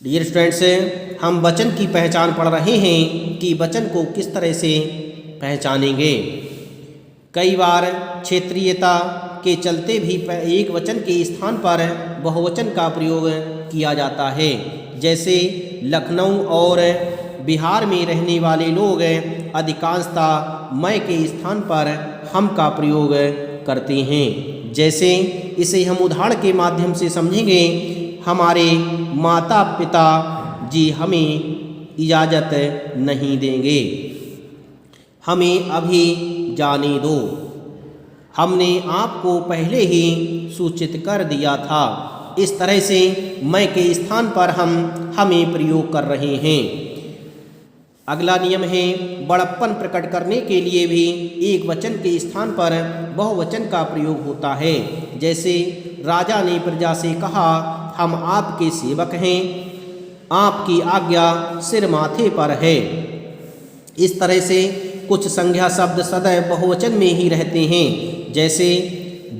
Dear students, हम वचन की पहचान पढ़ रहे हैं कि वचन को किस तरह से पहचानेंगे। कई बार क्षेत्रीयता के चलते भी एक वचन के स्थान पर बहुवचन का प्रयोग किया जाता है। जैसे लखनऊ और बिहार में रहने वाले लोग अधिकांशतः मैं के स्थान पर हम का प्रयोग करते हैं। जैसे इसे हम उदाहरण के माध्यम से समझेंगे। हमारे माता पिता जी हमें इजाज़त नहीं देंगे, हमें अभी जाने दो, हमने आपको पहले ही सूचित कर दिया था। इस तरह से मैं के स्थान पर हम हमें प्रयोग कर रहे हैं। अगला नियम है बड़प्पन प्रकट करने के लिए भी एक वचन के स्थान पर बहुवचन का प्रयोग होता है। जैसे राजा ने प्रजा से कहा, हम आपके सेवक हैं, आपकी आज्ञा सिर माथे पर है। इस तरह से कुछ संज्ञा शब्द सदैव बहुवचन में ही रहते हैं। जैसे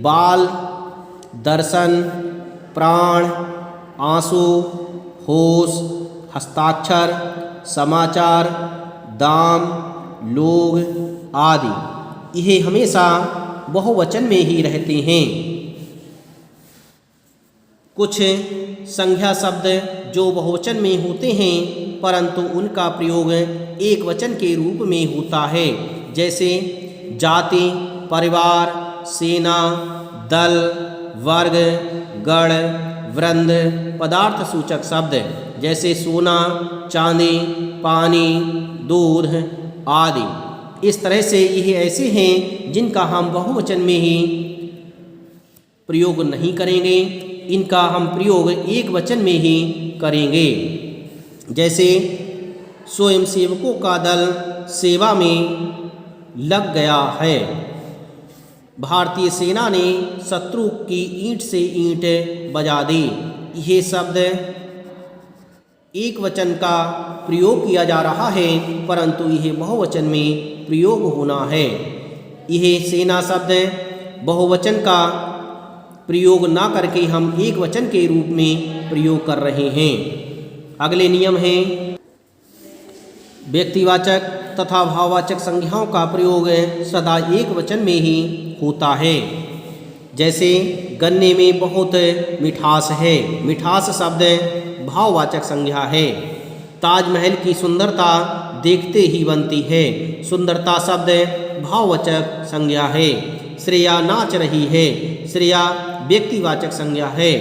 बाल, दर्शन, प्राण, आंसू, होश, हस्ताक्षर, समाचार, दाम, लोग आदि, यह हमेशा बहुवचन में ही रहते हैं। कुछ संज्ञा शब्द जो बहुवचन में होते हैं परंतु उनका प्रयोग एक वचन के रूप में होता है। जैसे जाति, परिवार, सेना, दल, वर्ग, गण, वृंद, पदार्थ सूचक शब्द जैसे सोना, चांदी, पानी, दूध आदि। इस तरह से यह ऐसे हैं जिनका हम बहुवचन में ही प्रयोग नहीं करेंगे, इनका हम प्रयोग एक वचन में ही करेंगे। जैसे स्वयंसेवकों का दल सेवा में लग गया है। भारतीय सेना ने शत्रु की ईंट से ईंट बजा दी। यह शब्द एक वचन का प्रयोग किया जा रहा है परंतु यह बहुवचन में प्रयोग होना है। यह सेना शब्द बहुवचन का प्रयोग ना करके हम एक वचन के रूप में प्रयोग कर रहे हैं। अगले नियम हैं व्यक्तिवाचक तथा भाववाचक संज्ञाओं का प्रयोग सदा एक वचन में ही होता है। जैसे गन्ने में बहुत मिठास है। मिठास शब्द भाववाचक संज्ञा है। ताजमहल की सुंदरता देखते ही बनती है। सुंदरता शब्द भाववाचक संज्ञा है। श्रेया नाच रही है। श्रेया व्यक्तिवाचक संज्ञा है।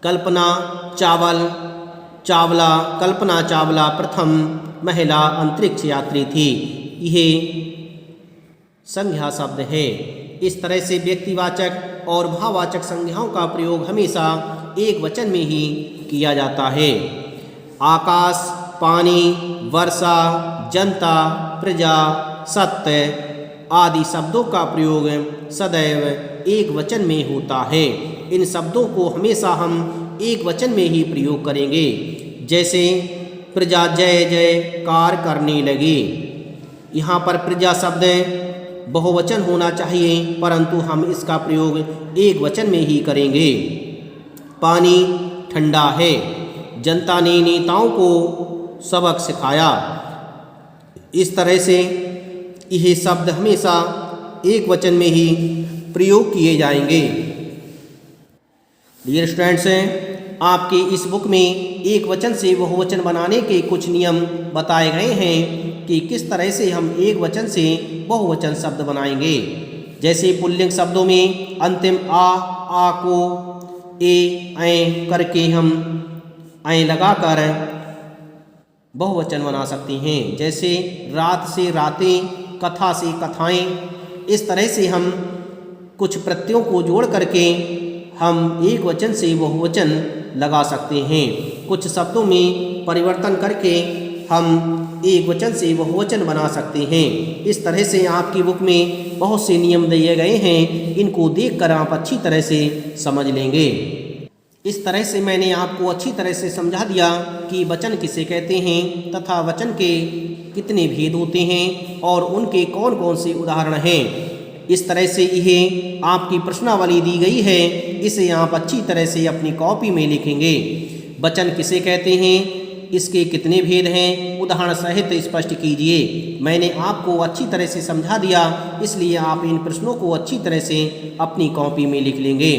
कल्पना चावल चावला, कल्पना चावला प्रथम महिला अंतरिक्ष यात्री थी। यह संज्ञा शब्द है। इस तरह से व्यक्तिवाचक और भाववाचक संज्ञाओं का प्रयोग हमेशा एक वचन में ही किया जाता है। आकाश, पानी, वर्षा, जनता, प्रजा, सत्य आदि शब्दों का प्रयोग सदैव एक वचन में होता है। इन शब्दों को हमेशा हम एक वचन में ही प्रयोग करेंगे। जैसे प्रजा जय जयकार करने लगी। यहाँ पर प्रजा शब्द बहुवचन होना चाहिए परंतु हम इसका प्रयोग एक वचन में ही करेंगे। पानी ठंडा है। जनता ने नेताओं को सबक सिखाया। इस तरह से यह शब्द हमेशा एक वचन में ही प्रयोग किए जाएंगे। डियर स्टूडेंट्स, आपके इस बुक में एक वचन से बहुवचन बनाने के कुछ नियम बताए गए हैं कि किस तरह से हम एक वचन से बहुवचन शब्द बनाएंगे। जैसे पुल्लिंग शब्दों में अंतिम आ को ऐ करके हम ऐ लगाकर बहुवचन बना सकते हैं। जैसे रात से रातें, कथा से कथाएं। इस तरह से हम कुछ प्रत्ययों को जोड़ करके हम एक वचन से बहुवचन लगा सकते हैं। कुछ शब्दों में परिवर्तन करके हम एक वचन से बहुवचन बना सकते हैं। इस तरह से आपकी बुक में बहुत से नियम दिए गए हैं। इनको देखकर आप अच्छी तरह से समझ लेंगे। इस तरह से मैंने आपको अच्छी तरह से समझा दिया कि वचन किसे कहते हैं तथा वचन के कितने भेद होते हैं और उनके कौन कौन से उदाहरण हैं। इस तरह से यह आपकी प्रश्नावली दी गई है, इसे आप अच्छी तरह से अपनी कॉपी में लिखेंगे। वचन किसे कहते हैं, इसके कितने भेद हैं, उदाहरण सहित स्पष्ट कीजिए। मैंने आपको अच्छी तरह से समझा दिया, इसलिए आप इन प्रश्नों को अच्छी तरह से अपनी कॉपी में लिख लेंगे।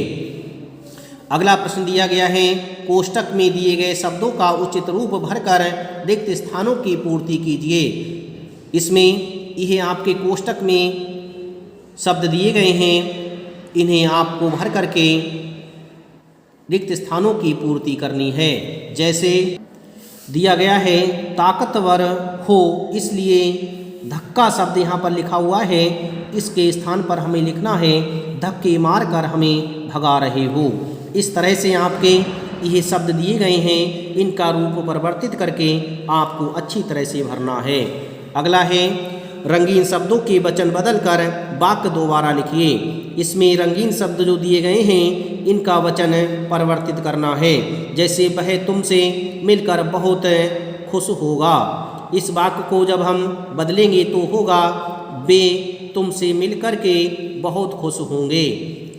अगला प्रश्न दिया गया है, कोष्टक में दिए गए शब्दों का उचित रूप भरकर रिक्त स्थानों की पूर्ति कीजिए। इसमें यह आपके कोष्टक में शब्द दिए गए हैं, इन्हें आपको भर करके रिक्त स्थानों की पूर्ति करनी है। जैसे दिया गया है, ताकतवर हो इसलिए धक्का शब्द यहाँ पर लिखा हुआ है, इसके स्थान पर हमें लिखना है धक्के मार कर हमें भगा रहे हो। इस तरह से आपके ये शब्द दिए गए हैं, इनका रूप परिवर्तित करके आपको अच्छी तरह से भरना है। अगला है, रंगीन शब्दों के वचन बदलकर वाक्य दोबारा लिखिए। इसमें रंगीन शब्द जो दिए गए हैं, इनका वचन परिवर्तित करना है। जैसे वह तुमसे मिलकर बहुत खुश होगा, इस वाक्य को जब हम बदलेंगे तो होगा वे तुमसे मिलकर के बहुत खुश होंगे।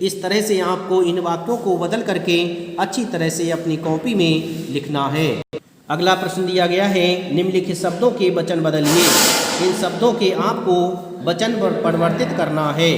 इस तरह से आपको इन वाक्यों को बदल करके अच्छी तरह से अपनी कॉपी में लिखना है। अगला प्रश्न दिया गया है, निम्नलिखित शब्दों के वचन बदलिए। इन शब्दों के आपको वचन पर परिवर्तित करना है।